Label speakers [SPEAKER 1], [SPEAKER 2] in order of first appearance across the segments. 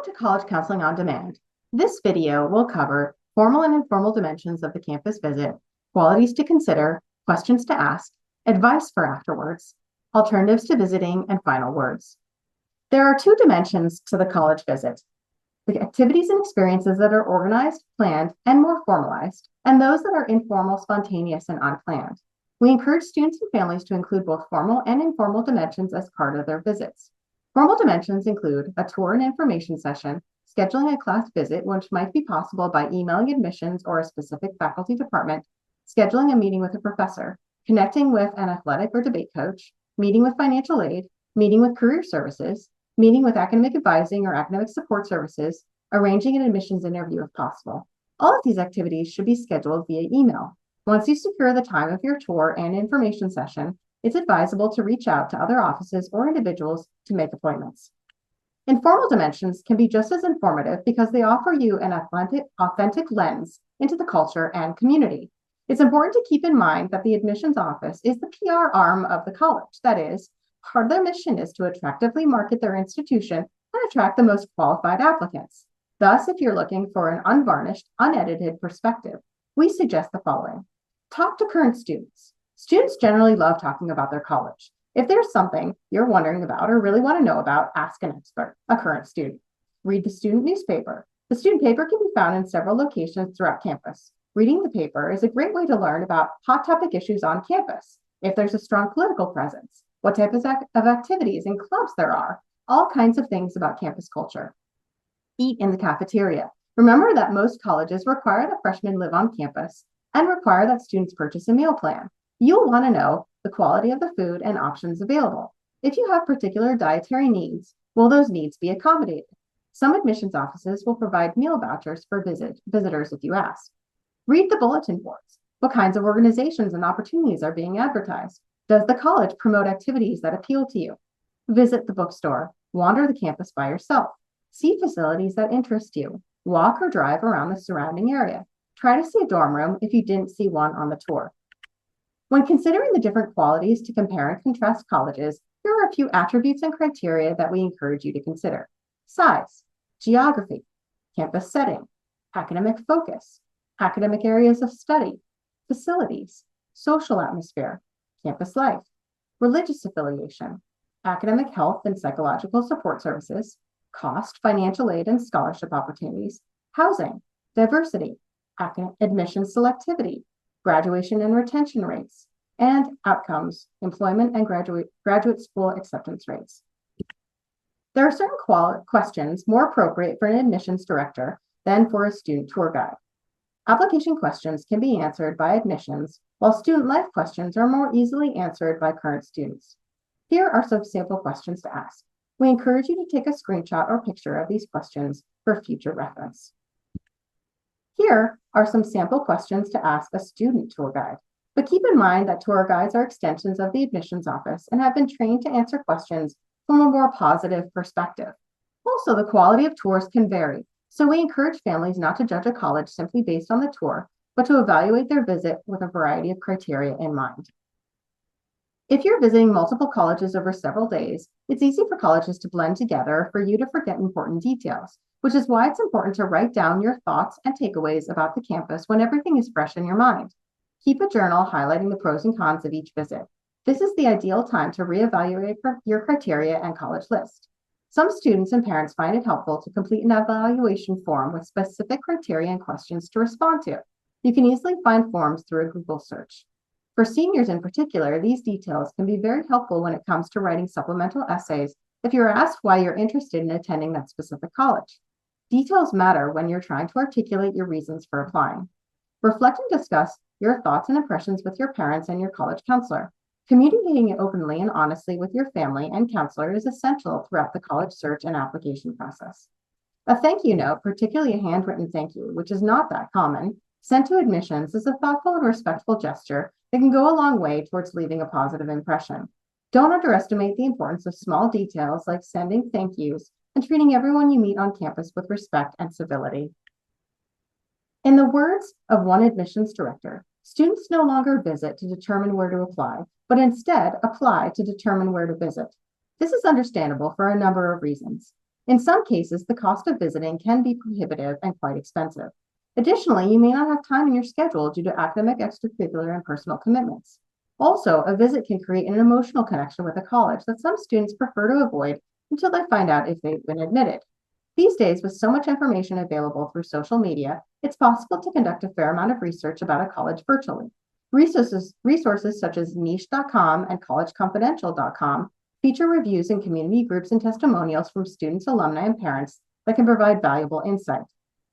[SPEAKER 1] to College Counseling on Demand. This video will cover formal and informal dimensions of the campus visit, qualities to consider, questions to ask, advice for afterwards, alternatives to visiting, and final words. There are two dimensions to the college visit: the activities and experiences that are organized, planned, and more formalized, and those that are informal, spontaneous, and unplanned. We encourage students and families to include both formal and informal dimensions as part of their visits. Formal dimensions include a tour and information session, scheduling a class visit, which might be possible by emailing admissions or a specific faculty department, scheduling a meeting with a professor, connecting with an athletic or debate coach, meeting with financial aid, meeting with career services, meeting with academic advising or academic support services, arranging an admissions interview if possible. All of these activities should be scheduled via email. Once you secure the time of your tour and information session, it's advisable to reach out to other offices or individuals to make appointments. Informal dimensions can be just as informative because they offer you an authentic lens into the culture and community. It's important to keep in mind that the admissions office is the PR arm of the college. That is, part of their mission is to attractively market their institution and attract the most qualified applicants. Thus, if you're looking for an unvarnished, unedited perspective, we suggest the following. Talk to current students. Students generally love talking about their college. If there's something you're wondering about or really want to know about, ask an expert, a current student. Read the student newspaper. The student paper can be found in several locations throughout campus. Reading the paper is a great way to learn about hot topic issues on campus, if there's a strong political presence, what types of activities and clubs there are, all kinds of things about campus culture. Eat in the cafeteria. Remember that most colleges require that freshmen live on campus and require that students purchase a meal plan. You'll want to know the quality of the food and options available. If you have particular dietary needs, will those needs be accommodated? Some admissions offices will provide meal vouchers for visitors if you ask. Read the bulletin boards. What kinds of organizations and opportunities are being advertised? Does the college promote activities that appeal to you? Visit the bookstore. Wander the campus by yourself. See facilities that interest you. Walk or drive around the surrounding area. Try to see a dorm room if you didn't see one on the tour. When considering the different qualities to compare and contrast colleges, here are a few attributes and criteria that we encourage you to consider. Size, geography, campus setting, academic focus, academic areas of study, facilities, social atmosphere, campus life, religious affiliation, academic health and psychological support services, cost, financial aid and scholarship opportunities, housing, diversity, admission selectivity, graduation and retention rates, and outcomes, employment and graduate school acceptance rates. There are certain questions more appropriate for an admissions director than for a student tour guide. Application questions can be answered by admissions, while student life questions are more easily answered by current students. Here are some sample questions to ask. We encourage you to take a screenshot or picture of these questions for future reference. Here are some sample questions to ask a student tour guide, but keep in mind that tour guides are extensions of the admissions office and have been trained to answer questions from a more positive perspective. Also, the quality of tours can vary, so we encourage families not to judge a college simply based on the tour, but to evaluate their visit with a variety of criteria in mind. If you're visiting multiple colleges over several days, it's easy for colleges to blend together for you to forget important details, which is why it's important to write down your thoughts and takeaways about the campus when everything is fresh in your mind. Keep a journal highlighting the pros and cons of each visit. This is the ideal time to reevaluate your criteria and college list. Some students and parents find it helpful to complete an evaluation form with specific criteria and questions to respond to. You can easily find forms through a Google search. For seniors in particular, these details can be very helpful when it comes to writing supplemental essays if you're asked why you're interested in attending that specific college. Details matter when you're trying to articulate your reasons for applying. Reflect and discuss your thoughts and impressions with your parents and your college counselor. Communicating openly and honestly with your family and counselor is essential throughout the college search and application process. A thank you note, particularly a handwritten thank you, which is not that common, sent to admissions is a thoughtful and respectful gesture that can go a long way towards leaving a positive impression. Don't underestimate the importance of small details like sending thank yous and treating everyone you meet on campus with respect and civility. In the words of one admissions director, students no longer visit to determine where to apply, but instead apply to determine where to visit. This is understandable for a number of reasons. In some cases, the cost of visiting can be prohibitive and quite expensive. Additionally, you may not have time in your schedule due to academic, extracurricular, and personal commitments. Also, a visit can create an emotional connection with a college that some students prefer to avoid until they find out if they've been admitted. These days, with so much information available through social media, it's possible to conduct a fair amount of research about a college virtually. Resources such as niche.com and collegeconfidential.com feature reviews in community groups and testimonials from students, alumni, and parents that can provide valuable insight.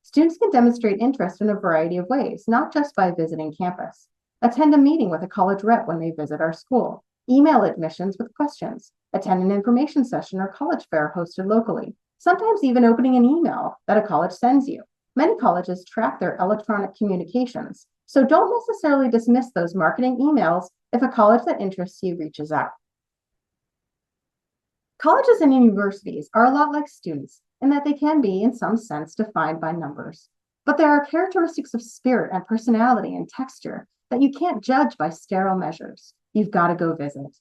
[SPEAKER 1] Students can demonstrate interest in a variety of ways, not just by visiting campus. Attend a meeting with a college rep when they visit our school. Email admissions with questions. Attend an information session or college fair hosted locally. Sometimes even opening an email that a college sends you. Many colleges track their electronic communications, so don't necessarily dismiss those marketing emails if a college that interests you reaches out. Colleges and universities are a lot like students in that they can be, in some sense, defined by numbers. But there are characteristics of spirit and personality and texture that you can't judge by sterile measures. You've got to go visit.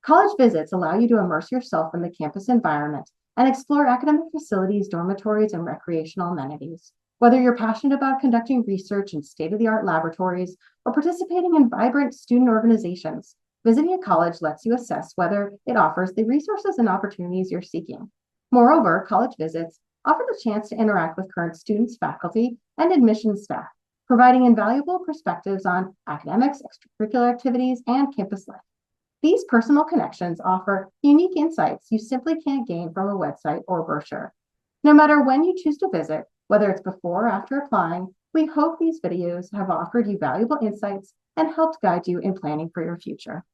[SPEAKER 1] College visits allow you to immerse yourself in the campus environment and explore academic facilities, dormitories, and recreational amenities. Whether you're passionate about conducting research in state-of-the-art laboratories or participating in vibrant student organizations, visiting a college lets you assess whether it offers the resources and opportunities you're seeking. Moreover, college visits offer the chance to interact with current students, faculty, and admissions staff, providing invaluable perspectives on academics, extracurricular activities, and campus life. These personal connections offer unique insights you simply can't gain from a website or brochure. No matter when you choose to visit, whether it's before or after applying, we hope these videos have offered you valuable insights and helped guide you in planning for your future.